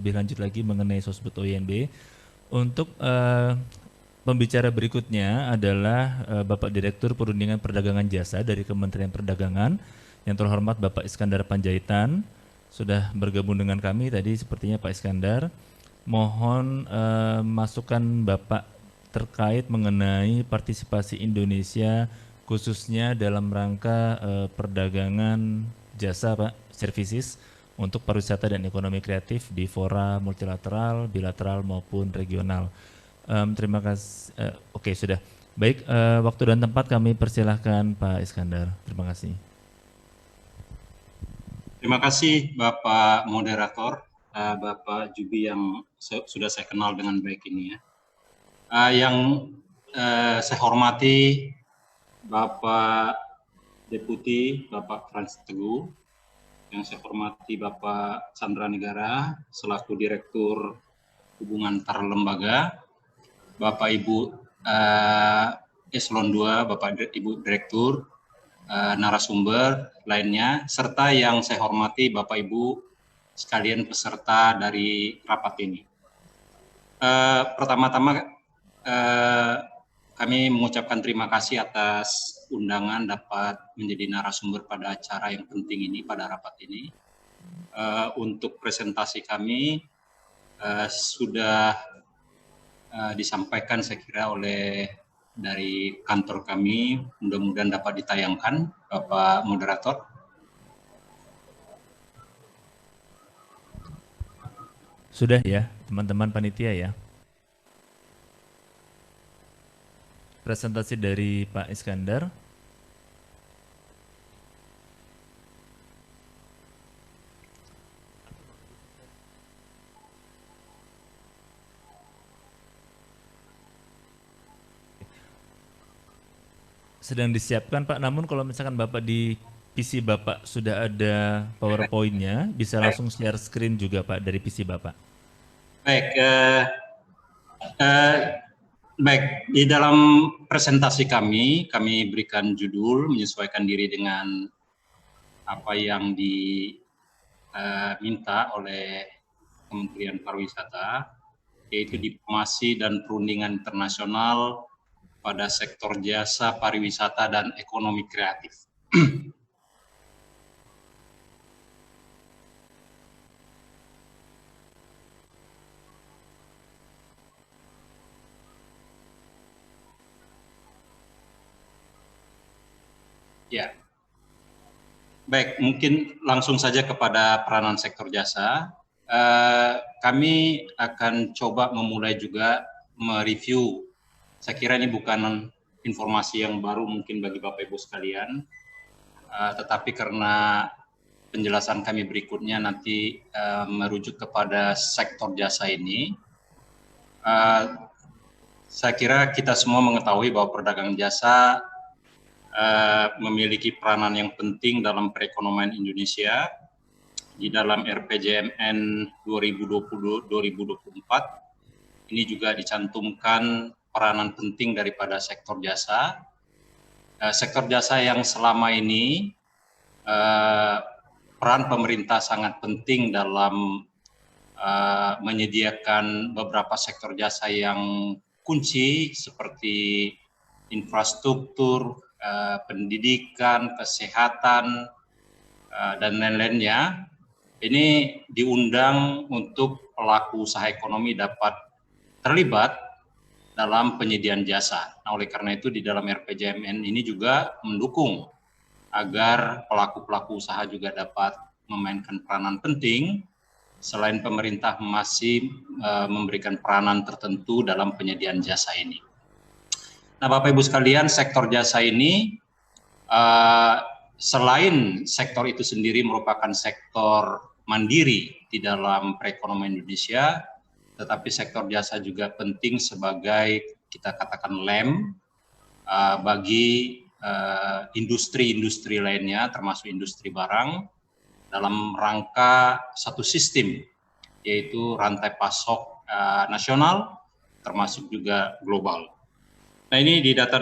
lebih lanjut lagi mengenai Sosbud OINB. Untuk pembicara berikutnya adalah Bapak Direktur Perundingan Perdagangan Jasa dari Kementerian Perdagangan, yang terhormat Bapak Iskandar Panjaitan, sudah bergabung dengan kami tadi sepertinya Pak Iskandar. Mohon masukan Bapak terkait mengenai partisipasi Indonesia khususnya dalam rangka perdagangan jasa Pak, services untuk pariwisata dan ekonomi kreatif di fora multilateral, bilateral maupun regional. Terima kasih. Oke, sudah. Baik, waktu dan tempat kami persilahkan Pak Iskandar. Terima kasih. Terima kasih Bapak Moderator, Bapak Jubi yang sudah saya kenal dengan baik ini ya. Yang saya hormati Bapak Deputi, Bapak Frans Teguh, yang saya hormati Bapak Chandra Negara selaku Direktur Hubungan Antar Lembaga, Bapak Ibu Eselon 2, Bapak Ibu Direktur, narasumber lainnya, serta yang saya hormati Bapak Ibu sekalian peserta dari rapat ini. Pertama-tama kami mengucapkan terima kasih atas undangan dapat menjadi narasumber pada acara yang penting ini, pada rapat ini. Untuk presentasi kami sudah disampaikan saya kira oleh dari kantor kami, mudah-mudahan dapat ditayangkan, Bapak Moderator. Sudah ya, teman-teman panitia ya. Presentasi dari Pak Iskandar. Sedang disiapkan Pak, namun kalau misalkan Bapak di PC Bapak sudah ada PowerPoint-nya, bisa langsung share screen juga Pak dari PC Bapak. Baik, baik, di dalam presentasi kami berikan judul menyesuaikan diri dengan apa yang diminta oleh Kementerian Pariwisata, yaitu diplomasi dan perundingan internasional pada sektor jasa, pariwisata, dan ekonomi kreatif. Ya, baik, mungkin langsung saja kepada peranan sektor jasa. Kami akan coba memulai juga mereview. Saya kira ini bukan informasi yang baru mungkin bagi Bapak Ibu sekalian, tetapi karena penjelasan kami berikutnya nanti merujuk kepada sektor jasa ini, saya kira kita semua mengetahui bahwa perdagangan jasa memiliki peranan yang penting dalam perekonomian Indonesia. Di dalam RPJMN 2020-2024 ini juga dicantumkan peranan penting daripada sektor jasa. Sektor jasa yang selama ini peran pemerintah sangat penting dalam menyediakan beberapa sektor jasa yang kunci seperti infrastruktur, pendidikan, kesehatan, dan lain-lainnya. Ini diundang untuk pelaku usaha ekonomi dapat terlibat dalam penyediaan jasa. Nah, oleh karena itu di dalam RPJMN ini juga mendukung agar pelaku-pelaku usaha juga dapat memainkan peranan penting, selain pemerintah masih memberikan peranan tertentu dalam penyediaan jasa ini. Nah, Bapak Ibu sekalian, sektor jasa ini selain sektor itu sendiri merupakan sektor mandiri di dalam perekonomian Indonesia, tetapi sektor jasa juga penting sebagai kita katakan lem bagi industri-industri lainnya, termasuk industri barang, dalam rangka satu sistem, yaitu rantai pasok nasional, termasuk juga global. Nah, ini di data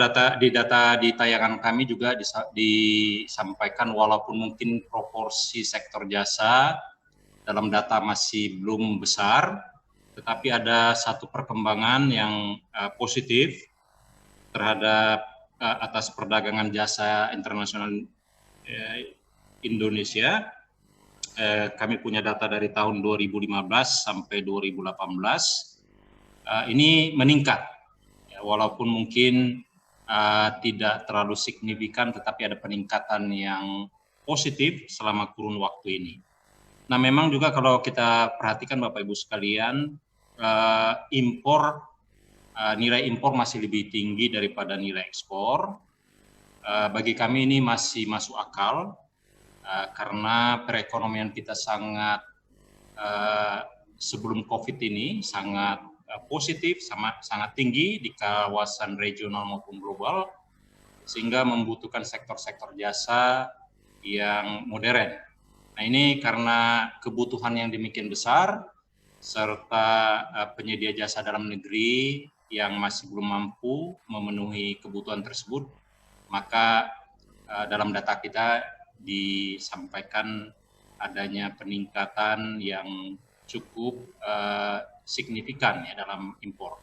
di tayangan kami juga disampaikan walaupun mungkin proporsi sektor jasa dalam data masih belum besar, tetapi ada satu perkembangan yang positif terhadap atas perdagangan jasa internasional Indonesia. Kami punya data dari tahun 2015 sampai 2018, ini meningkat, ya, walaupun mungkin tidak terlalu signifikan, tetapi ada peningkatan yang positif selama kurun waktu ini. Nah, memang juga kalau kita perhatikan Bapak Ibu sekalian, nilai impor masih lebih tinggi daripada nilai ekspor. Bagi kami ini masih masuk akal, karena perekonomian kita sangat sebelum COVID ini sangat positif, sangat tinggi di kawasan regional maupun global, sehingga membutuhkan sektor-sektor jasa yang modern. Nah, ini karena kebutuhan yang demikian besar, serta penyedia jasa dalam negeri yang masih belum mampu memenuhi kebutuhan tersebut, maka dalam data kita disampaikan adanya peningkatan yang cukup signifikan ya dalam impor.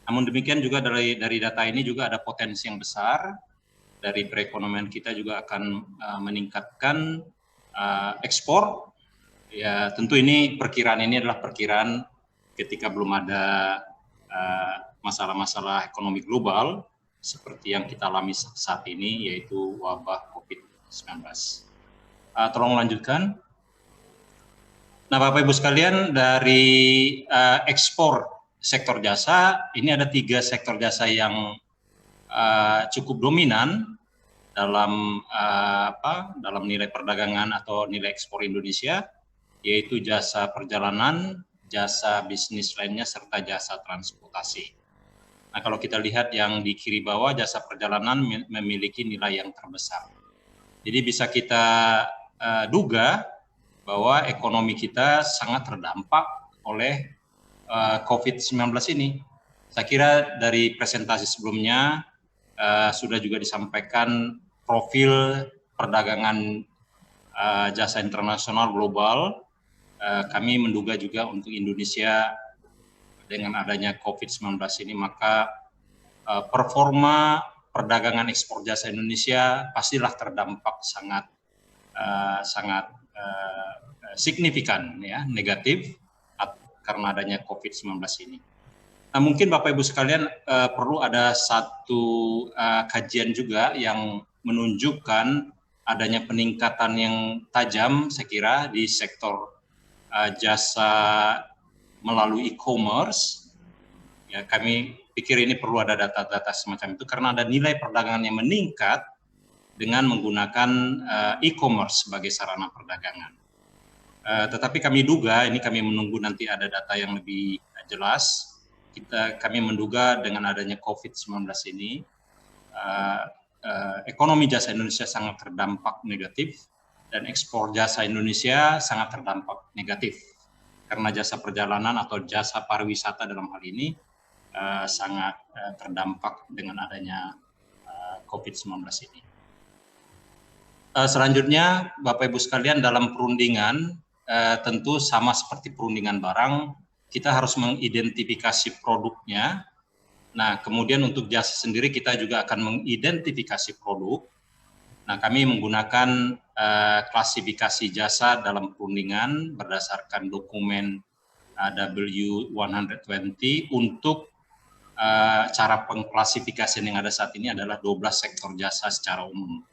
Namun demikian juga dari data ini juga ada potensi yang besar dari perekonomian kita juga akan meningkatkan ekspor. Ya, tentu ini perkiraan ini adalah perkiraan ketika belum ada masalah-masalah ekonomi global seperti yang kita alami saat ini, yaitu wabah COVID-19. Tolong lanjutkan. Nah, Bapak Ibu sekalian, dari ekspor sektor jasa, ini ada 3 sektor jasa yang cukup dominan dalam dalam nilai perdagangan atau nilai ekspor Indonesia, yaitu jasa perjalanan, jasa bisnis lainnya, serta jasa transportasi. Nah, kalau kita lihat yang di kiri bawah, jasa perjalanan memiliki nilai yang terbesar. Jadi bisa kita duga bahwa ekonomi kita sangat terdampak oleh COVID-19 ini. Saya kira dari presentasi sebelumnya sudah juga disampaikan profil perdagangan jasa internasional global. Kami menduga juga untuk Indonesia dengan adanya COVID-19 ini, maka performa perdagangan ekspor jasa Indonesia pastilah terdampak sangat signifikan, ya, negatif karena adanya COVID-19 ini. Nah, mungkin Bapak Ibu sekalian perlu ada satu kajian juga yang menunjukkan adanya peningkatan yang tajam, saya kira, di sektor jasa melalui e-commerce. Ya, kami pikir ini perlu ada data-data semacam itu karena ada nilai perdagangan yang meningkat dengan menggunakan e-commerce sebagai sarana perdagangan. Tetapi kami duga, ini kami menunggu nanti ada data yang lebih jelas. Kami menduga dengan adanya COVID-19 ini, ekonomi jasa Indonesia sangat terdampak negatif dan ekspor jasa Indonesia sangat terdampak negatif karena jasa perjalanan atau jasa pariwisata dalam hal ini sangat terdampak dengan adanya COVID-19 ini. Selanjutnya, Bapak Ibu sekalian, dalam perundingan tentu sama seperti perundingan barang, kita harus mengidentifikasi produknya. Nah, kemudian untuk jasa sendiri kita juga akan mengidentifikasi produk. Nah, kami menggunakan klasifikasi jasa dalam perundingan berdasarkan dokumen W120 untuk cara pengklasifikasian yang ada saat ini adalah 12 sektor jasa secara umum.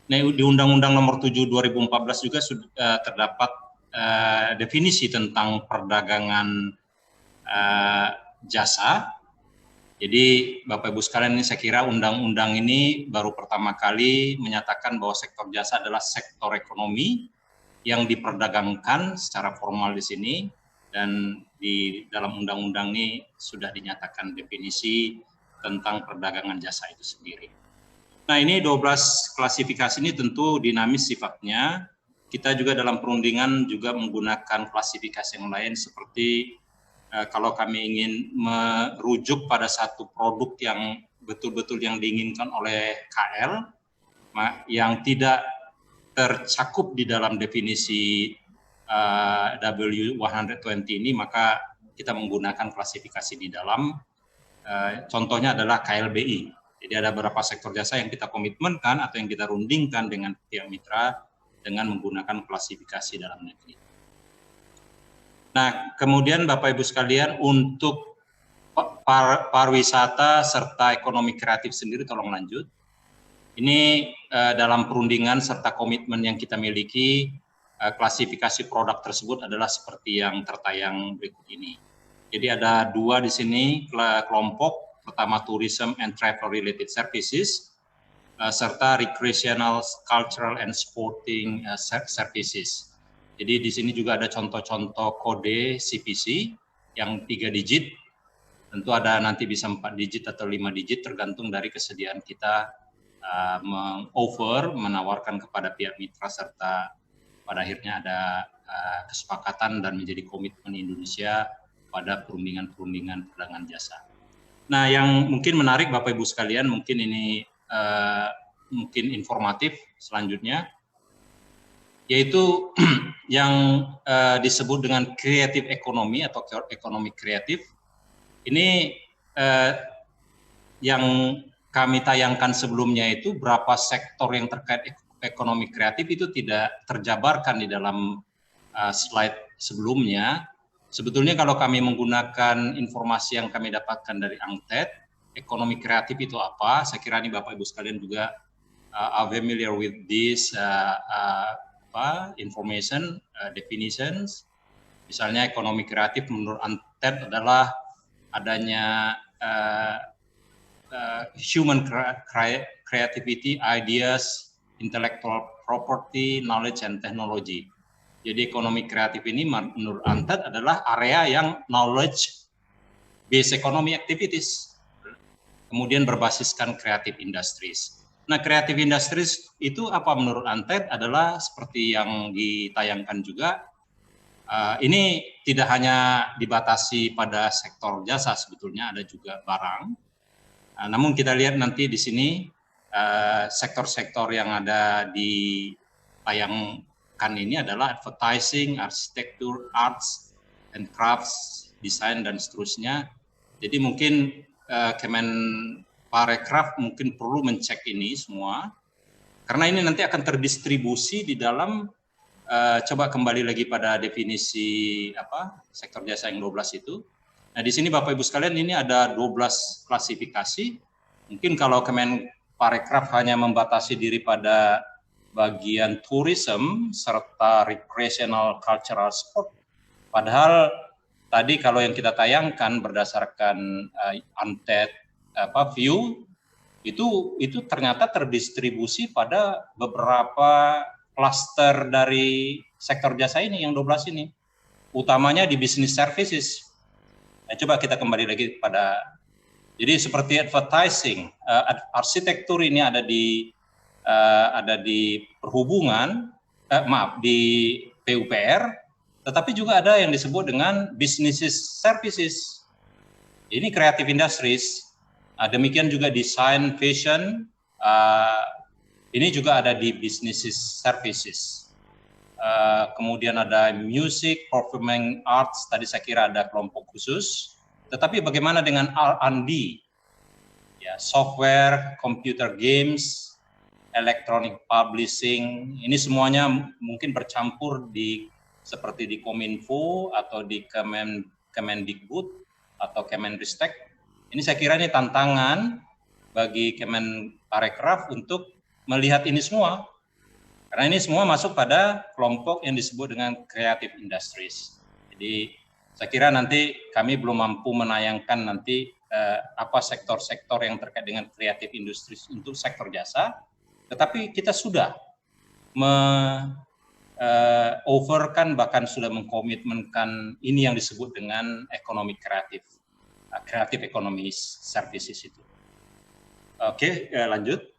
Nah, di Undang-Undang Nomor 7 2014 juga sudah terdapat definisi tentang perdagangan jasa. Jadi Bapak Ibu sekalian, ini saya kira undang-undang ini baru pertama kali menyatakan bahwa sektor jasa adalah sektor ekonomi yang diperdagangkan secara formal di sini, dan di dalam undang-undang ini sudah dinyatakan definisi tentang perdagangan jasa itu sendiri. Nah, ini 12 klasifikasi ini tentu dinamis sifatnya. Kita juga dalam perundingan juga menggunakan klasifikasi yang lain seperti kalau kami ingin merujuk pada satu produk yang betul-betul yang diinginkan oleh KL, yang tidak tercakup di dalam definisi W120 ini, maka kita menggunakan klasifikasi di dalam. Contohnya adalah KLBI. Jadi ada beberapa sektor jasa yang kita komitmenkan atau yang kita rundingkan dengan pihak mitra dengan menggunakan klasifikasi dalam negeri. Nah, kemudian Bapak Ibu sekalian, untuk pariwisata serta ekonomi kreatif sendiri tolong lanjut. Ini dalam perundingan serta komitmen yang kita miliki, klasifikasi produk tersebut adalah seperti yang tertayang berikut ini. Jadi ada dua di sini kelompok, pertama tourism and travel related services, serta recreational, cultural and sporting services. Jadi di sini juga ada contoh-contoh kode CPC yang 3 digit, tentu ada nanti bisa 4 digit atau 5 digit tergantung dari kesediaan kita menawarkan kepada pihak mitra serta pada akhirnya ada kesepakatan dan menjadi komitmen Indonesia pada perundingan-perundingan perdagangan jasa. Nah, yang mungkin menarik Bapak Ibu sekalian, mungkin ini mungkin informatif selanjutnya, yaitu yang disebut dengan creative economy atau ekonomi kreatif. Ini yang kami tayangkan sebelumnya itu berapa sektor yang terkait ekonomi kreatif itu tidak terjabarkan di dalam slide sebelumnya. Sebetulnya kalau kami menggunakan informasi yang kami dapatkan dari ANKTED, ekonomi kreatif itu apa? Saya kira ini Bapak Ibu sekalian juga are familiar with this information, definitions. Misalnya ekonomi kreatif menurut ANKTED adalah adanya human creativity, ideas, intellectual property, knowledge, and technology. Jadi ekonomi kreatif ini menurut ANKTED adalah area yang knowledge based economy activities, kemudian berbasiskan creative industries. Nah, creative industries itu apa menurut ANKTED adalah seperti yang ditayangkan juga, ini tidak hanya dibatasi pada sektor jasa, sebetulnya ada juga barang. Namun kita lihat nanti di sini sektor-sektor yang ada di tayangkan ini adalah advertising, arsitektur, arts and crafts, desain dan seterusnya. Jadi mungkin Kemenparekraf mungkin perlu mencek ini semua, karena ini nanti akan terdistribusi di dalam coba kembali lagi pada definisi sektor jasa yang 12 itu. Nah, di sini Bapak Ibu sekalian ini ada 12 klasifikasi. Mungkin kalau Kemenparekraf hanya membatasi diri pada bagian tourism serta recreational cultural sport. Padahal tadi kalau yang kita tayangkan berdasarkan ANKTED view itu ternyata terdistribusi pada beberapa klaster dari sektor jasa ini yang 12 ini. Utamanya di business services. Nah, coba kita kembali lagi pada, jadi seperti advertising, arsitektur ini ada di perhubungan, di PUPR, tetapi juga ada yang disebut dengan business services. Ini creative industries. Demikian juga design, fashion, ini juga ada di business services. Kemudian ada music, performing arts, tadi saya kira ada kelompok khusus. Tetapi bagaimana dengan R&D? Ya, software, computer games, electronic publishing, ini semuanya mungkin bercampur seperti di Kominfo atau di Kemendikbud atau Kemenristek. Ini saya kira ini tantangan bagi Kemenparekraf untuk melihat ini semua. Karena ini semua masuk pada kelompok yang disebut dengan creative industries. Jadi saya kira nanti kami belum mampu menayangkan nanti apa sektor-sektor yang terkait dengan creative industries untuk sektor jasa, tetapi kita sudah overkan bahkan sudah mengkomitmenkan ini yang disebut dengan ekonomi kreatif, creative economy services itu. Oke, lanjut.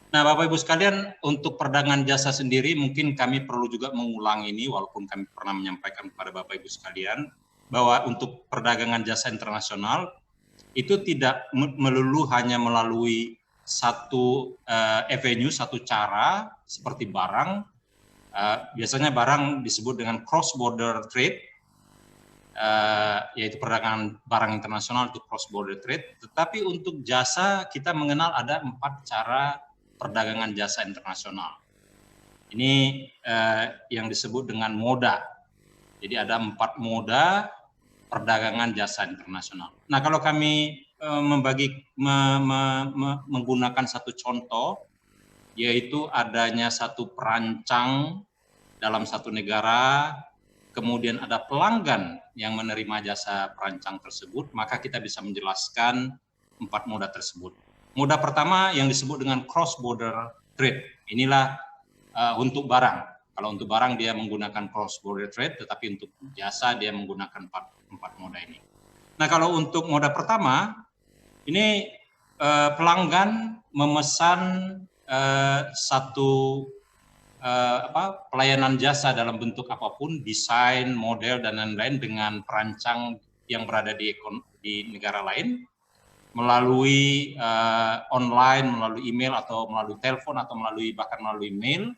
Nah, Bapak Ibu sekalian, untuk perdagangan jasa sendiri mungkin kami perlu juga mengulang ini, walaupun kami pernah menyampaikan kepada Bapak Ibu sekalian, bahwa untuk perdagangan jasa internasional itu tidak melulu hanya melalui satu avenue, satu cara seperti barang, Biasanya barang disebut dengan cross border trade, yaitu perdagangan barang internasional itu cross border trade. Tetapi untuk jasa kita mengenal ada 4 cara perdagangan jasa internasional. Ini yang disebut dengan moda. Jadi ada 4 moda perdagangan jasa internasional. Nah, kalau kami menggunakan satu contoh, yaitu adanya satu perancang dalam satu negara, kemudian ada pelanggan yang menerima jasa perancang tersebut, maka kita bisa menjelaskan 4 moda tersebut. Moda pertama yang disebut dengan cross border trade. Inilah untuk barang. Kalau untuk barang dia menggunakan cross border trade, tetapi untuk jasa dia menggunakan 4 moda ini. Nah, kalau untuk moda pertama, ini pelanggan memesan satu pelayanan jasa dalam bentuk apapun, desain, model, dan lain-lain dengan perancang yang berada di negara lain, melalui online, melalui email, atau melalui telepon, atau bahkan melalui mail.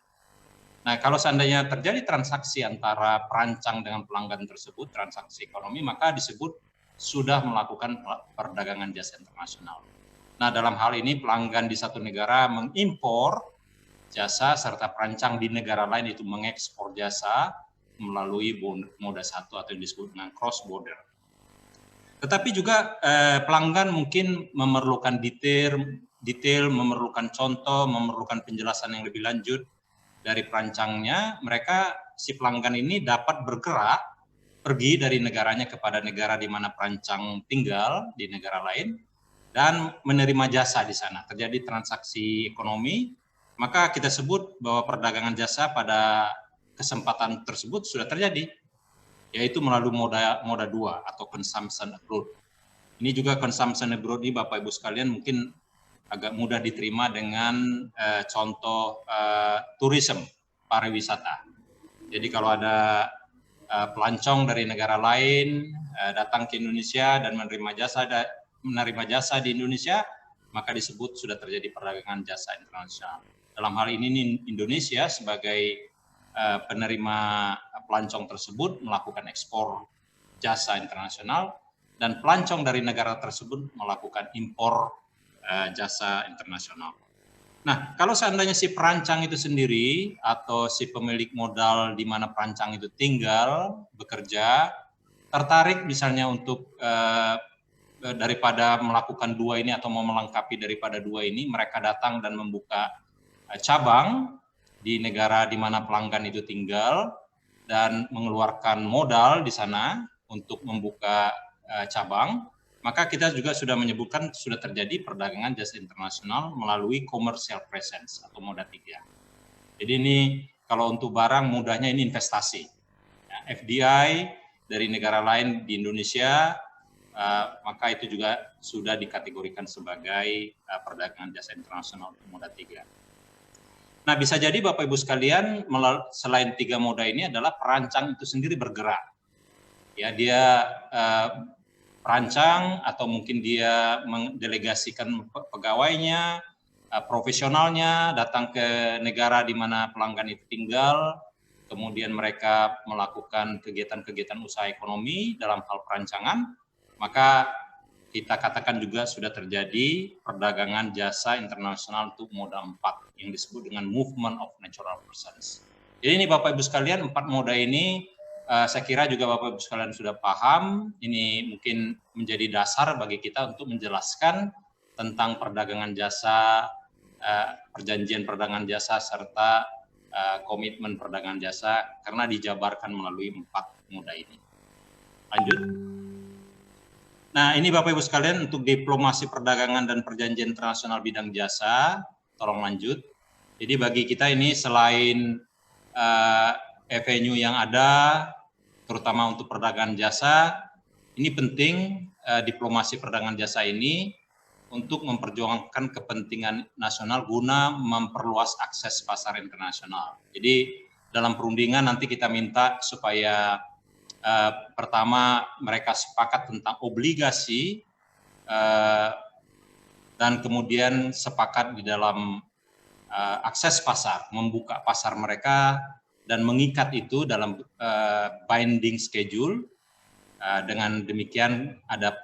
Nah, kalau seandainya terjadi transaksi antara perancang dengan pelanggan tersebut, transaksi ekonomi, maka disebut sudah melakukan perdagangan jasa internasional. Nah, dalam hal ini pelanggan di satu negara mengimpor jasa serta perancang di negara lain itu mengekspor jasa melalui moda satu atau yang disebut dengan cross border. Tetapi juga pelanggan mungkin memerlukan detail, memerlukan contoh, memerlukan penjelasan yang lebih lanjut dari perancangnya. Si pelanggan ini dapat bergerak pergi dari negaranya kepada negara di mana perancang tinggal di negara lain dan menerima jasa di sana. Terjadi transaksi ekonomi, maka kita sebut bahwa perdagangan jasa pada kesempatan tersebut sudah terjadi, yaitu melalui moda 2 atau consumption abroad. Ini juga consumption abroad ini Bapak Ibu sekalian mungkin agak mudah diterima dengan contoh tourism, pariwisata. Jadi kalau ada pelancong dari negara lain datang ke Indonesia dan menerima jasa di Indonesia, maka disebut sudah terjadi perdagangan jasa internasional. Dalam hal ini Indonesia sebagai penerima pelancong tersebut melakukan ekspor jasa internasional, dan pelancong dari negara tersebut melakukan impor jasa internasional. Nah, kalau seandainya si perancang itu sendiri atau si pemilik modal di mana perancang itu tinggal, bekerja, tertarik misalnya untuk daripada melakukan 2 ini atau mau melengkapi daripada 2 ini, mereka datang dan membuka cabang di negara di mana pelanggan itu tinggal dan mengeluarkan modal di sana untuk membuka cabang, maka kita juga sudah menyebutkan sudah terjadi perdagangan jasa internasional melalui commercial presence atau moda 3. Jadi ini kalau untuk barang mudahnya ini investasi. FDI dari negara lain di Indonesia, maka itu juga sudah dikategorikan sebagai perdagangan jasa internasional untuk moda 3. Nah, bisa jadi Bapak Ibu sekalian selain 3 moda ini adalah perancang itu sendiri bergerak. Ya, dia perancang atau mungkin dia mendelegasikan pegawainya, profesionalnya datang ke negara di mana pelanggan itu tinggal, kemudian mereka melakukan kegiatan-kegiatan usaha ekonomi dalam hal perancangan, maka kita katakan juga sudah terjadi perdagangan jasa internasional untuk moda 4 yang disebut dengan movement of natural persons. Jadi ini Bapak Ibu sekalian 4 moda ini saya kira juga Bapak Ibu sekalian sudah paham. Ini mungkin menjadi dasar bagi kita untuk menjelaskan tentang perdagangan jasa, perjanjian perdagangan jasa serta komitmen perdagangan jasa karena dijabarkan melalui 4 moda ini. Lanjut. Nah, ini Bapak Ibu sekalian untuk diplomasi perdagangan dan perjanjian internasional bidang jasa, tolong lanjut. Jadi bagi kita ini selain avenue yang ada, terutama untuk perdagangan jasa, ini penting diplomasi perdagangan jasa ini untuk memperjuangkan kepentingan nasional guna memperluas akses pasar internasional. Jadi dalam perundingan nanti kita minta supaya pertama mereka sepakat tentang obligasi dan kemudian sepakat di dalam akses pasar, membuka pasar mereka dan mengikat itu dalam binding schedule. Dengan demikian ada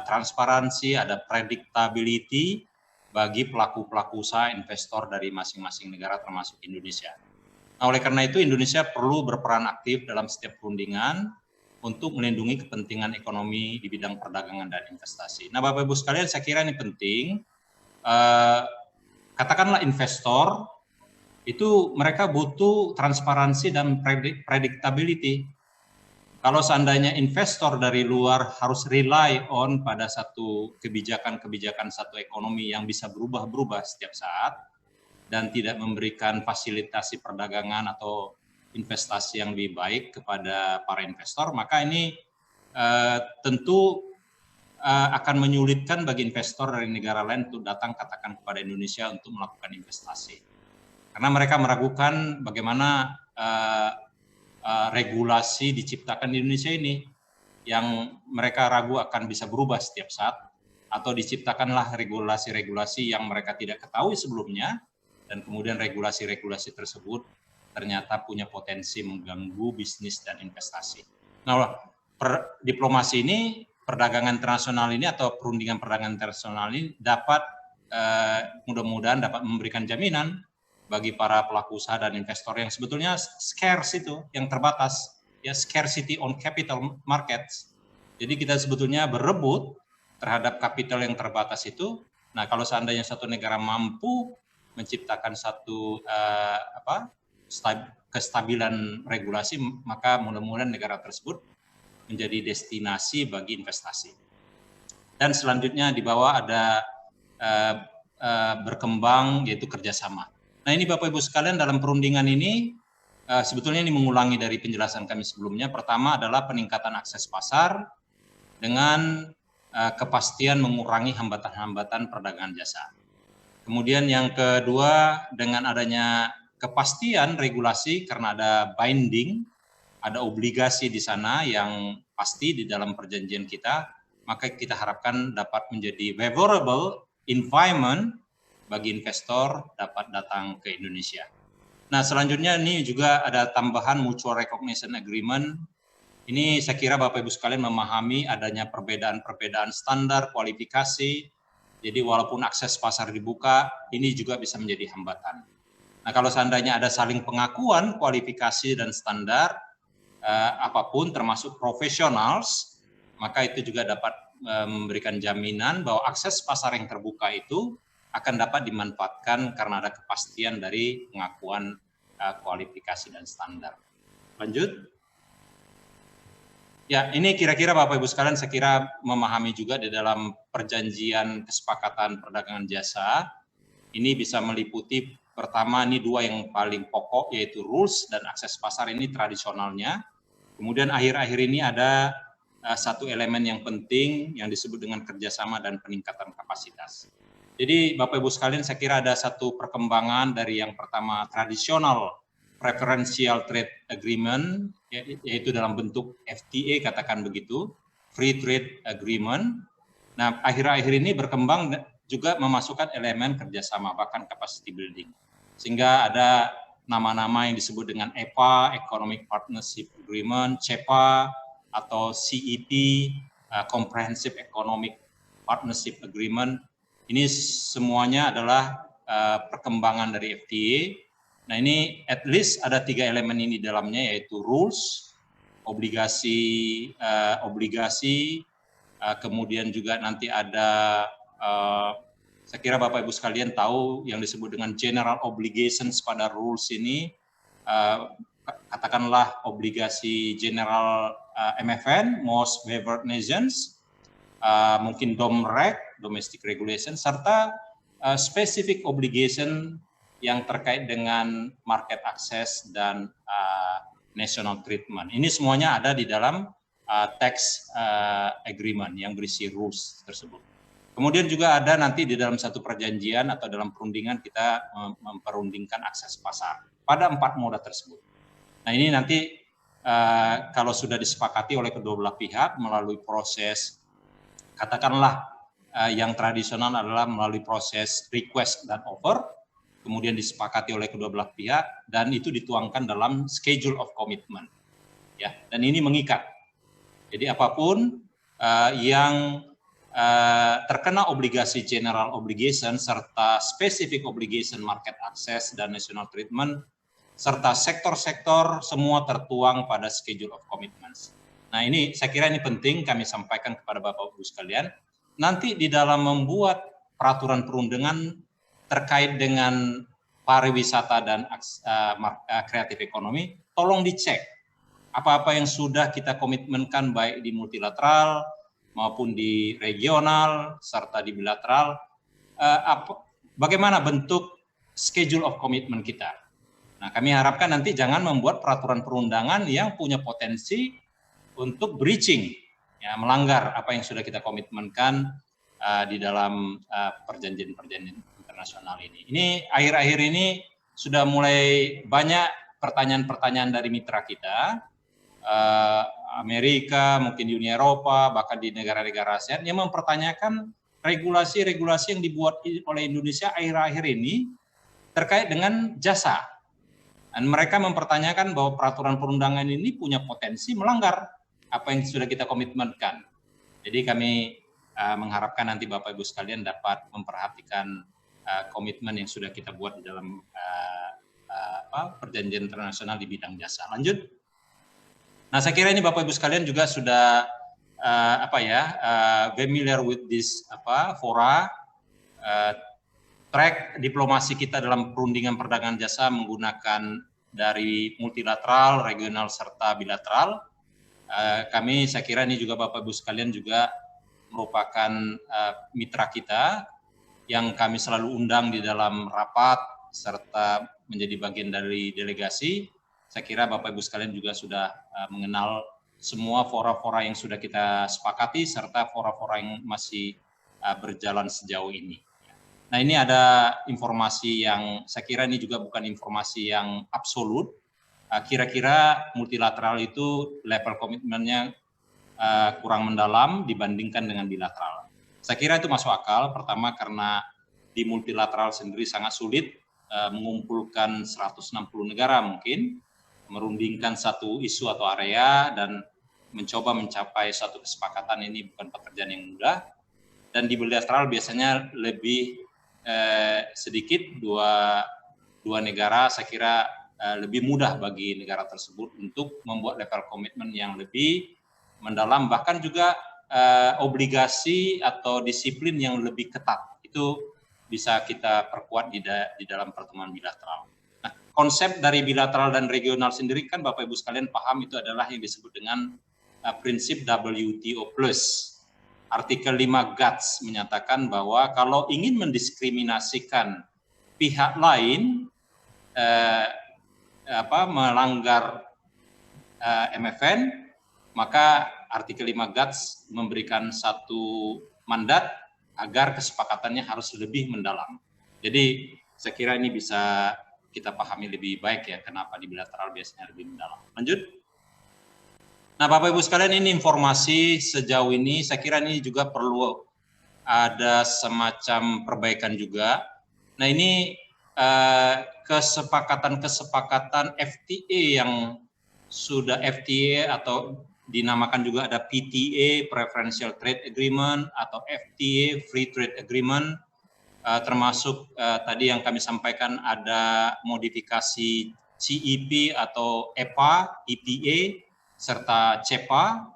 transparansi, ada predictability bagi pelaku-pelaku usaha investor dari masing-masing negara termasuk Indonesia. Nah, oleh karena itu Indonesia perlu berperan aktif dalam setiap perundingan untuk melindungi kepentingan ekonomi di bidang perdagangan dan investasi. Nah, Bapak Ibu sekalian, saya kira ini penting. Katakanlah investor itu mereka butuh transparansi dan predictability. Kalau seandainya investor dari luar harus rely on pada satu kebijakan satu ekonomi yang bisa berubah-berubah setiap saat dan tidak memberikan fasilitasi perdagangan atau investasi yang lebih baik kepada para investor, maka ini tentu akan menyulitkan bagi investor dari negara lain untuk datang katakan kepada Indonesia untuk melakukan investasi. Karena mereka meragukan bagaimana regulasi diciptakan di Indonesia ini yang mereka ragu akan bisa berubah setiap saat, atau diciptakanlah regulasi-regulasi yang mereka tidak ketahui sebelumnya dan kemudian regulasi-regulasi tersebut ternyata punya potensi mengganggu bisnis dan investasi. Nah, diplomasi ini, perdagangan internasional ini atau perundingan perdagangan internasional ini dapat mudah-mudahan dapat memberikan jaminan bagi para pelaku usaha dan investor yang sebetulnya scarce itu, yang terbatas, ya, scarcity on capital markets. Jadi kita sebetulnya berebut terhadap kapital yang terbatas itu. Nah, kalau seandainya satu negara mampu menciptakan satu kestabilan regulasi, maka mudah-mudahan negara tersebut menjadi destinasi bagi investasi. Dan selanjutnya di bawah ada berkembang, yaitu kerjasama. Nah, ini Bapak Ibu sekalian, dalam perundingan ini sebetulnya ini mengulangi dari penjelasan kami sebelumnya. Pertama adalah peningkatan akses pasar dengan kepastian mengurangi hambatan-hambatan perdagangan jasa. Kemudian yang kedua, dengan adanya kepastian regulasi karena ada binding, ada obligasi di sana yang pasti di dalam perjanjian kita, maka kita harapkan dapat menjadi favorable environment bagi investor dapat datang ke Indonesia. Nah, selanjutnya ini juga ada tambahan mutual recognition agreement. Ini saya kira Bapak Ibu sekalian memahami adanya perbedaan-perbedaan standar kualifikasi. Jadi walaupun akses pasar dibuka, ini juga bisa menjadi hambatan. Nah, kalau seandainya ada saling pengakuan kualifikasi dan standar apapun termasuk professionals, maka itu juga dapat memberikan jaminan bahwa akses pasar yang terbuka itu akan dapat dimanfaatkan karena ada kepastian dari pengakuan kualifikasi dan standar. Lanjut. Ya, ini kira-kira Bapak Ibu sekalian saya kira memahami juga di dalam perjanjian kesepakatan perdagangan jasa. Ini bisa meliputi pertama, ini dua yang paling pokok, yaitu rules dan akses pasar ini tradisionalnya. Kemudian akhir-akhir ini ada satu elemen yang penting yang disebut dengan kerjasama dan peningkatan kapasitas. Jadi Bapak Ibu sekalian saya kira ada satu perkembangan dari yang pertama tradisional preferential trade agreement, yaitu dalam bentuk FTA katakan begitu, free trade agreement. Nah, akhir-akhir ini berkembang juga memasukkan elemen kerjasama bahkan capacity building. Sehingga ada nama-nama yang disebut dengan EPA, Economic Partnership Agreement, CEPA atau CEP, Comprehensive Economic Partnership Agreement. Ini semuanya adalah perkembangan dari FTA. Nah, ini at least ada 3 elemen ini di dalamnya, yaitu rules, obligasi, kemudian juga nanti ada, saya kira Bapak Ibu sekalian tahu yang disebut dengan general obligations pada rules ini, katakanlah obligasi general MFN, Most Favored Nations, mungkin DOMREG, Domestic Regulation, serta specific obligation yang terkait dengan market access dan national treatment. Ini semuanya ada di dalam tax agreement yang berisi rules tersebut. Kemudian juga ada nanti di dalam satu perjanjian atau dalam perundingan kita memperundingkan akses pasar pada 4 moda tersebut. Nah, ini nanti kalau sudah disepakati oleh kedua belah pihak melalui proses, katakanlah yang tradisional adalah melalui proses request dan offer. kemudian disepakati oleh kedua belah pihak, dan itu dituangkan dalam schedule of commitment. Ya, dan ini mengikat. Jadi apapun yang terkena obligasi general obligation serta specific obligation market access dan national treatment serta sektor-sektor semua tertuang pada schedule of commitments. Nah, ini saya kira ini penting kami sampaikan kepada Bapak Ibu sekalian. Nanti di dalam membuat peraturan perundangan terkait dengan pariwisata dan kreatif ekonomi, tolong dicek apa-apa yang sudah kita komitmenkan baik di multilateral maupun di regional serta di bilateral, bagaimana bentuk schedule of commitment kita. Nah, kami harapkan nanti jangan membuat peraturan perundangan yang punya potensi untuk breaching, ya, melanggar apa yang sudah kita komitmenkan di dalam perjanjian-perjanjian internasional ini. Ini akhir-akhir ini sudah mulai banyak pertanyaan-pertanyaan dari mitra kita, Amerika, mungkin di Uni Eropa, bahkan di negara-negara ASEAN yang mempertanyakan regulasi-regulasi yang dibuat oleh Indonesia akhir-akhir ini terkait dengan jasa. Dan mereka mempertanyakan bahwa peraturan perundangan ini punya potensi melanggar apa yang sudah kita komitmenkan. Jadi kami mengharapkan nanti Bapak Ibu sekalian dapat memperhatikan komitmen yang sudah kita buat di dalam perjanjian internasional di bidang jasa. Lanjut. Nah, saya kira ini Bapak Ibu sekalian juga sudah familiar with this fora, track diplomasi kita dalam perundingan perdagangan jasa menggunakan dari multilateral, regional serta bilateral. Saya kira ini juga Bapak Ibu sekalian juga merupakan mitra kita yang kami selalu undang di dalam rapat serta menjadi bagian dari delegasi. Saya kira Bapak Ibu sekalian juga sudah mengenal semua fora-fora yang sudah kita sepakati serta fora-fora yang masih berjalan sejauh ini. Nah, ini ada informasi yang saya kira ini juga bukan informasi yang absolut. Kira-kira multilateral itu level komitmennya kurang mendalam dibandingkan dengan bilateral. Saya kira itu masuk akal, pertama karena di multilateral sendiri sangat sulit mengumpulkan 160 negara mungkin, merundingkan satu isu atau area dan mencoba mencapai satu kesepakatan ini bukan pekerjaan yang mudah. Dan di bilateral biasanya lebih sedikit dua negara, saya kira lebih mudah bagi negara tersebut untuk membuat level komitmen yang lebih mendalam, bahkan juga obligasi atau disiplin yang lebih ketat. Itu bisa kita perkuat di dalam pertemuan bilateral. Nah, konsep dari bilateral dan regional sendiri kan Bapak Ibu sekalian paham itu adalah yang disebut dengan prinsip WTO+. Artikel 5 GATS menyatakan bahwa kalau ingin mendiskriminasikan pihak lain melanggar MFN, maka artikel 5 GATS memberikan satu mandat agar kesepakatannya harus lebih mendalam. Jadi saya kira ini bisa kita pahami lebih baik ya kenapa di bilateral biasanya lebih mendalam. Lanjut. Nah, Bapak Ibu sekalian, ini informasi sejauh ini, saya kira ini juga perlu ada semacam perbaikan juga. Nah, ini kesepakatan-kesepakatan FTA yang sudah FTA atau dinamakan juga ada PTA, Preferential Trade Agreement, atau FTA, Free Trade Agreement, termasuk tadi yang kami sampaikan ada modifikasi CEP atau EPA, EPA, serta CEPA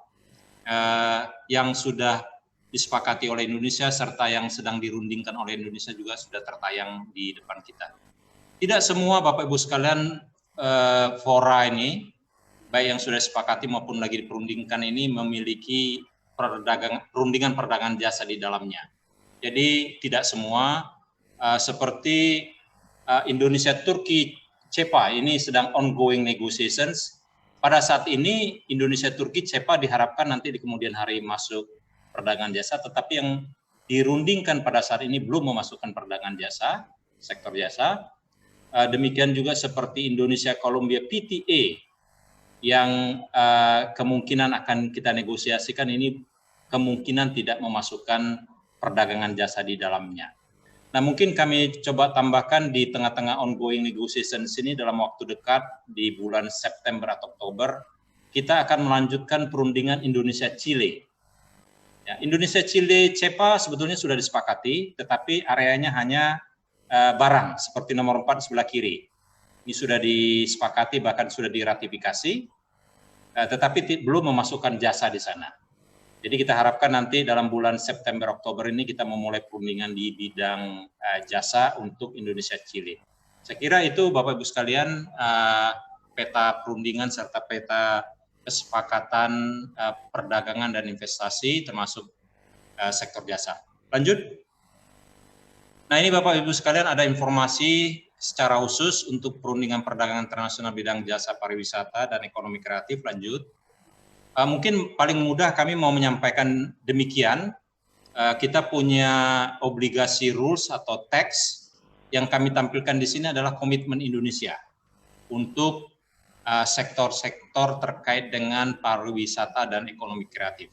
yang sudah disepakati oleh Indonesia serta yang sedang dirundingkan oleh Indonesia juga sudah tertayang di depan kita. Tidak semua Bapak Ibu sekalian fora ini, baik yang sudah disepakati maupun lagi diperundingkan ini memiliki perundingan perdagangan jasa di dalamnya. Jadi tidak semua seperti Indonesia-Turki CEPA ini sedang ongoing negotiations. Pada saat ini Indonesia-Turki CEPA diharapkan nanti di kemudian hari masuk perdagangan jasa, tetapi yang dirundingkan pada saat ini belum memasukkan perdagangan jasa, sektor jasa. Demikian juga seperti Indonesia-Kolombia PTA yang kemungkinan akan kita negosiasikan ini kemungkinan tidak memasukkan perdagangan jasa di dalamnya. Nah, mungkin kami coba tambahkan di tengah-tengah ongoing negotiation sini dalam waktu dekat di bulan September atau Oktober, kita akan melanjutkan perundingan Indonesia-Chile. Ya, Indonesia-Chile CEPA sebetulnya sudah disepakati, tetapi areanya hanya barang seperti nomor 4 sebelah kiri. Ini sudah disepakati, bahkan sudah diratifikasi, tetapi belum memasukkan jasa di sana. Jadi kita harapkan nanti dalam bulan September Oktober ini kita memulai perundingan di bidang jasa untuk Indonesia Chile. Saya kira itu Bapak Ibu sekalian peta perundingan serta peta kesepakatan perdagangan dan investasi termasuk sektor jasa. Lanjut. Nah, ini Bapak Ibu sekalian ada informasi secara khusus untuk perundingan perdagangan internasional bidang jasa pariwisata dan ekonomi kreatif. Lanjut. Mungkin paling mudah kami mau menyampaikan demikian. Kita punya obligasi rules atau tax yang kami tampilkan di sini adalah komitmen Indonesia untuk sektor-sektor terkait dengan pariwisata dan ekonomi kreatif.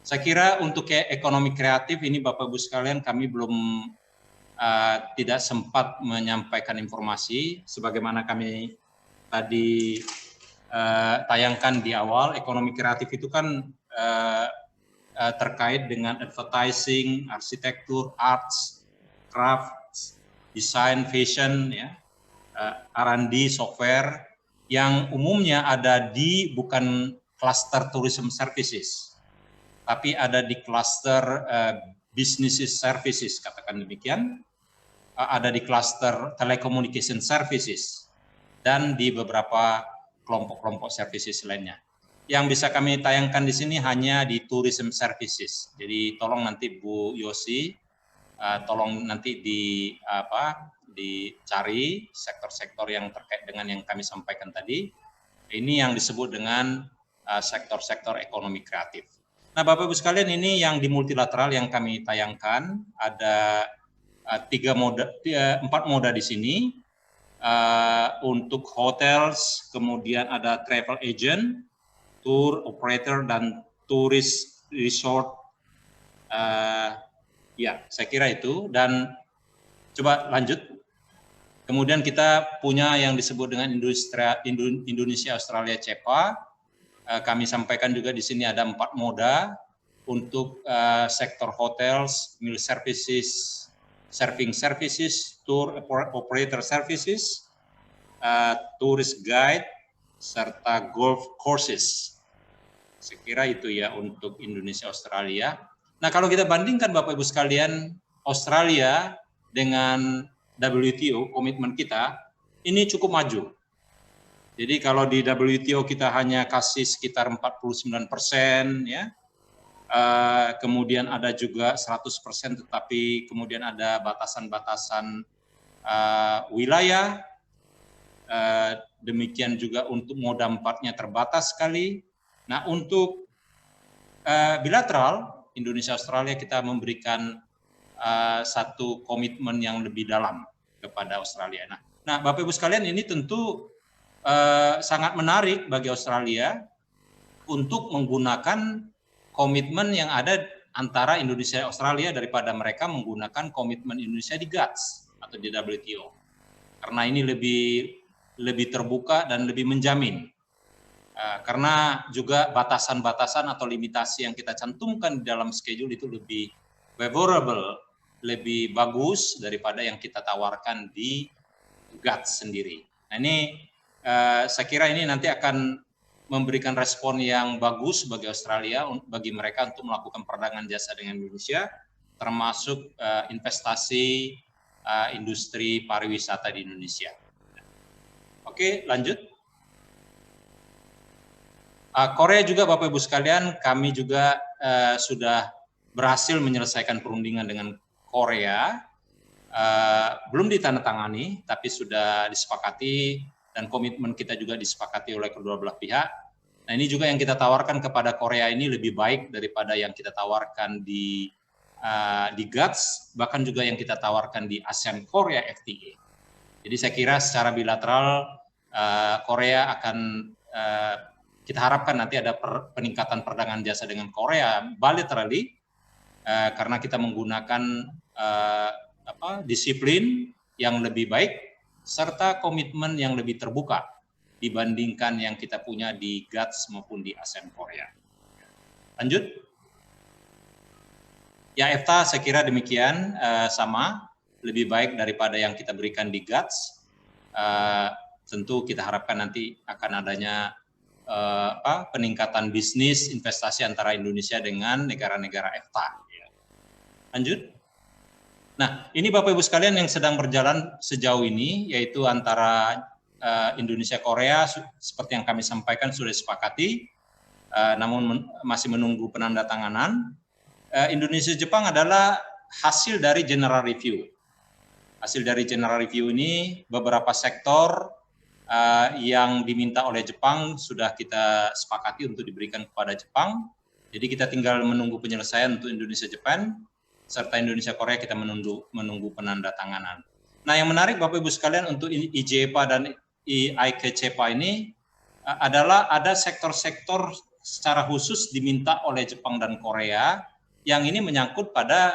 Saya kira untuk ekonomi kreatif ini Bapak Ibu sekalian kami belum tidak sempat menyampaikan informasi sebagaimana kami tadi tayangkan di awal. Ekonomi kreatif itu kan terkait dengan advertising, arsitektur, arts, crafts, design, fashion, ya, R&D, software yang umumnya ada di bukan cluster tourism services, tapi ada di cluster business services, katakan demikian, ada di cluster telecommunication services, dan di beberapa kelompok-kelompok services lainnya. Yang bisa kami tayangkan di sini hanya di tourism services. Jadi tolong nanti Bu Yosi, tolong nanti dicari sektor-sektor yang terkait dengan yang kami sampaikan tadi. Ini yang disebut dengan sektor-sektor ekonomi kreatif. Nah, Bapak Ibu sekalian, ini yang di multilateral yang kami tayangkan ada 4 moda di sini. Untuk hotels, kemudian ada travel agent, tour operator, dan tourist resort. Ya, saya kira itu. Dan coba lanjut. Kemudian kita punya yang disebut dengan Indonesia Australia CEPA. Kami sampaikan juga di sini ada 4 moda untuk sektor hotels, meal services, serving services, tour operator services, tourist guide, serta golf courses. Saya kira itu ya untuk Indonesia Australia. Nah, kalau kita bandingkan Bapak Ibu sekalian, Australia dengan WTO, komitmen kita ini cukup maju. Jadi kalau di WTO kita hanya kasih sekitar 49%, ya. Kemudian ada juga 100%, tetapi kemudian ada batasan-batasan wilayah. Demikian juga untuk moda 4-nya terbatas sekali. Nah, untuk bilateral Indonesia Australia kita memberikan satu komitmen yang lebih dalam kepada Australia. Nah, Bapak Ibu sekalian, ini tentu sangat menarik bagi Australia untuk menggunakan komitmen yang ada antara Indonesia dan Australia daripada mereka menggunakan komitmen Indonesia di GATS atau di WTO. Karena ini lebih terbuka dan lebih menjamin. Karena juga batasan-batasan atau limitasi yang kita cantumkan di dalam schedule itu lebih favorable, lebih bagus daripada yang kita tawarkan di GATS sendiri. Nah, ini saya kira ini nanti akan memberikan respon yang bagus bagi Australia, bagi mereka untuk melakukan perdagangan jasa dengan Indonesia, termasuk investasi industri pariwisata di Indonesia. Oke, lanjut. Korea juga Bapak Ibu sekalian, kami juga sudah berhasil menyelesaikan perundingan dengan Korea. Belum ditandatangani, tapi sudah disepakati dan komitmen kita juga disepakati oleh kedua belah pihak. Nah, ini juga yang kita tawarkan kepada Korea ini lebih baik daripada yang kita tawarkan di GATS, bahkan juga yang kita tawarkan di ASEAN Korea FTA. Jadi saya kira secara bilateral Korea akan kita harapkan nanti ada peningkatan perdagangan jasa dengan Korea bilaterally, karena kita menggunakan disiplin yang lebih baik serta komitmen yang lebih terbuka dibandingkan yang kita punya di GATS maupun di ASEAN Korea. Lanjut. Ya, EFTA saya kira demikian, sama, lebih baik daripada yang kita berikan di GATS. Tentu kita harapkan nanti akan adanya peningkatan bisnis investasi antara Indonesia dengan negara-negara EFTA. Lanjut. Nah, ini Bapak Ibu sekalian yang sedang berjalan sejauh ini, yaitu antara Indonesia Korea, seperti yang kami sampaikan sudah disepakati, namun masih menunggu penandatanganan. Indonesia Jepang adalah hasil dari general review. Hasil dari general review ini beberapa sektor yang diminta oleh Jepang sudah kita sepakati untuk diberikan kepada Jepang. Jadi kita tinggal menunggu penyelesaian untuk Indonesia Jepang, serta Indonesia Korea kita menunggu penandatanganan. Nah, yang menarik Bapak Ibu sekalian untuk IJEPA dan IKCEPA ini adalah ada sektor-sektor secara khusus diminta oleh Jepang dan Korea yang ini menyangkut pada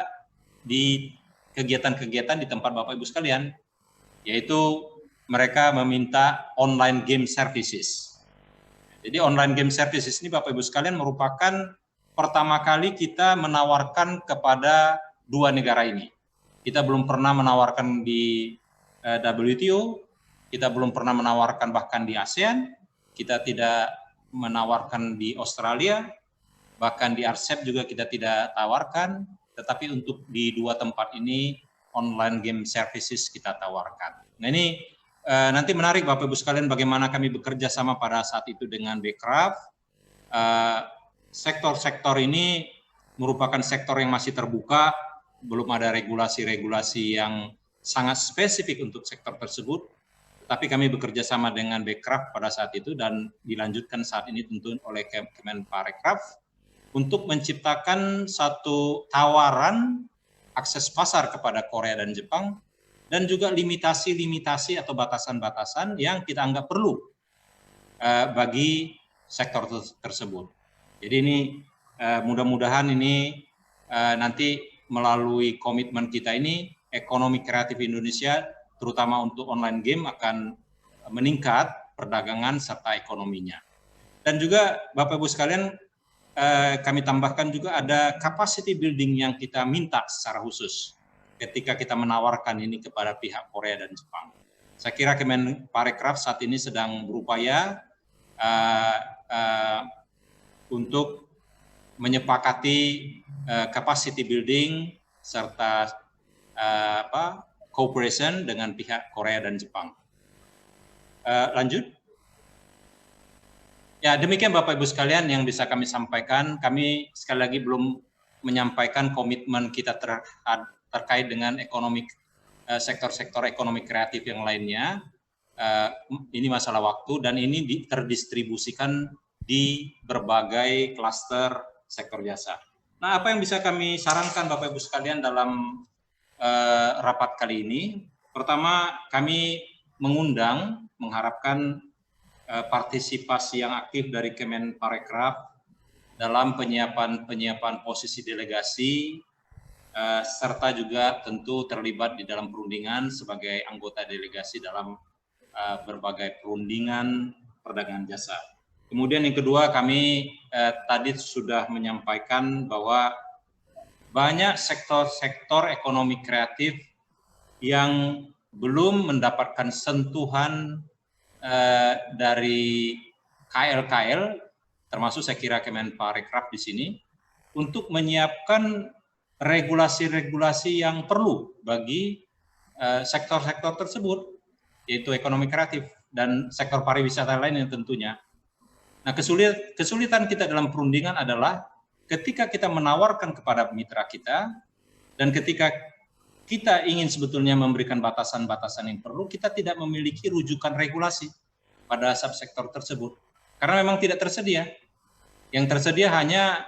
di kegiatan-kegiatan di tempat Bapak Ibu sekalian, yaitu mereka meminta online game services. Jadi online game services ini Bapak Ibu sekalian merupakan pertama kali kita menawarkan kepada dua negara ini. Kita belum pernah menawarkan di WTO, kita belum pernah menawarkan bahkan di ASEAN, kita tidak menawarkan di Australia, bahkan di RCEP juga kita tidak tawarkan, tetapi untuk di dua tempat ini online game services kita tawarkan. Nah, ini nanti menarik Bapak Ibu sekalian bagaimana kami bekerja sama pada saat itu dengan Bekraf. Sektor-sektor ini merupakan sektor yang masih terbuka, belum ada regulasi-regulasi yang sangat spesifik untuk sektor tersebut, tapi kami bekerja sama dengan Bekraf pada saat itu dan dilanjutkan saat ini tentu oleh Kemenparekraf untuk menciptakan satu tawaran akses pasar kepada Korea dan Jepang, dan juga limitasi-limitasi atau batasan-batasan yang kita anggap perlu bagi sektor tersebut. Jadi ini mudah-mudahan ini nanti melalui komitmen kita ini, ekonomi kreatif Indonesia, terutama untuk online game akan meningkat perdagangan serta ekonominya. Dan juga Bapak Ibu sekalian, kami tambahkan juga ada capacity building yang kita minta secara khusus ketika kita menawarkan ini kepada pihak Korea dan Jepang. Saya kira Kemenparekraf saat ini sedang berupaya untuk menyepakati capacity building serta cooperation dengan pihak Korea dan Jepang. Lanjut. Ya, demikian Bapak Ibu sekalian yang bisa kami sampaikan. Kami sekali lagi belum menyampaikan komitmen kita terkait dengan sektor-sektor ekonomi kreatif yang lainnya. Ini masalah waktu dan ini terdistribusikan di berbagai klaster sektor jasa. Nah, apa yang bisa kami sarankan Bapak Ibu sekalian dalam rapat kali ini? Pertama, kami mengharapkan partisipasi yang aktif dari Kemenparekraf dalam penyiapan posisi delegasi, serta juga tentu terlibat di dalam perundingan sebagai anggota delegasi dalam berbagai perundingan perdagangan jasa. Kemudian yang kedua, kami tadi sudah menyampaikan bahwa banyak sektor-sektor ekonomi kreatif yang belum mendapatkan sentuhan dari KL-KL, termasuk saya kira Kemenparekraf di sini, untuk menyiapkan regulasi-regulasi yang perlu bagi sektor-sektor tersebut, yaitu ekonomi kreatif dan sektor pariwisata lainnya tentunya. Nah, kesulitan kita dalam perundingan adalah ketika kita menawarkan kepada mitra kita dan ketika kita ingin sebetulnya memberikan batasan-batasan yang perlu, kita tidak memiliki rujukan regulasi pada subsektor tersebut. Karena memang tidak tersedia. Yang tersedia hanya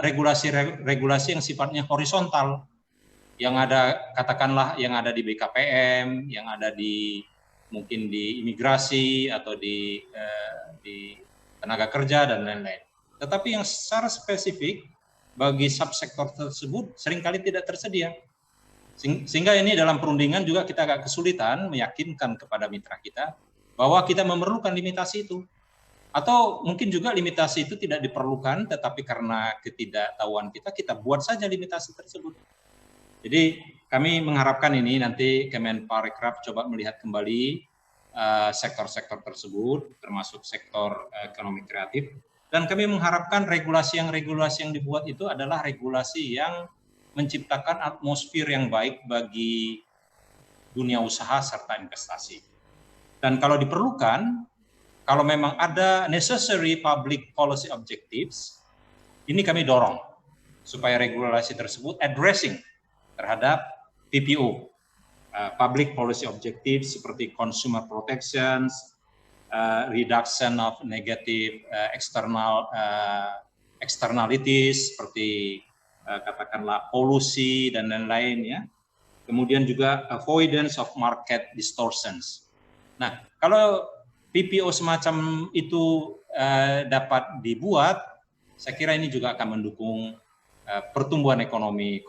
regulasi-regulasi yang sifatnya horizontal. Yang ada, katakanlah, yang ada di BKPM, yang ada mungkin di imigrasi atau di tenaga kerja dan lain-lain. Tetapi yang secara spesifik bagi subsektor tersebut seringkali tidak tersedia. Sehingga ini dalam perundingan juga kita agak kesulitan meyakinkan kepada mitra kita bahwa kita memerlukan limitasi itu. Atau mungkin juga limitasi itu tidak diperlukan, tetapi karena ketidaktahuan kita buat saja limitasi tersebut. Jadi kami mengharapkan ini nanti Kemenparekraf coba melihat kembali sektor-sektor tersebut, termasuk sektor ekonomi kreatif. Dan kami mengharapkan regulasi yang dibuat itu adalah regulasi yang menciptakan atmosfer yang baik bagi dunia usaha serta investasi. Dan kalau diperlukan, kalau memang ada necessary public policy objectives, ini kami dorong supaya regulasi tersebut addressing terhadap PPO, public policy objectives seperti consumer protections, reduction of negative externalities seperti katakanlah polusi dan lain-lain ya. Kemudian juga avoidance of market distortions. Nah, kalau PPO semacam itu dapat dibuat, saya kira ini juga akan mendukung pertumbuhan ekonomi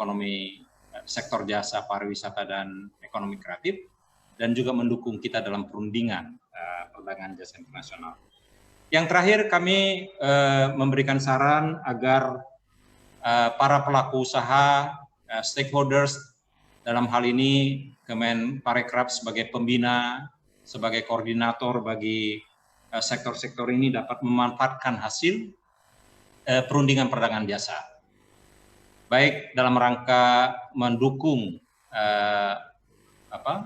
sektor jasa, pariwisata, dan ekonomi kreatif, dan juga mendukung kita dalam perundingan perdagangan jasa internasional. Yang terakhir, kami memberikan saran agar para pelaku usaha, stakeholders, dalam hal ini Kemenparekraf sebagai pembina, sebagai koordinator bagi sektor-sektor ini dapat memanfaatkan hasil perundingan perdagangan jasa. Baik dalam rangka mendukung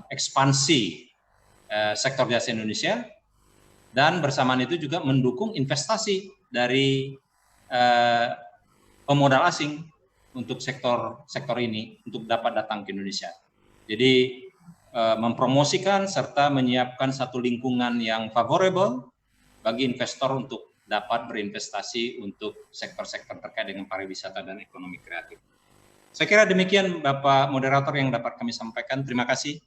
ekspansi sektor jasa Indonesia, dan bersamaan itu juga mendukung investasi dari pemodal asing untuk sektor ini untuk dapat datang ke Indonesia. Jadi mempromosikan serta menyiapkan satu lingkungan yang favorable bagi investor untuk dapat berinvestasi untuk sektor-sektor terkait dengan pariwisata dan ekonomi kreatif. Saya kira demikian Bapak Moderator yang dapat kami sampaikan. Terima kasih.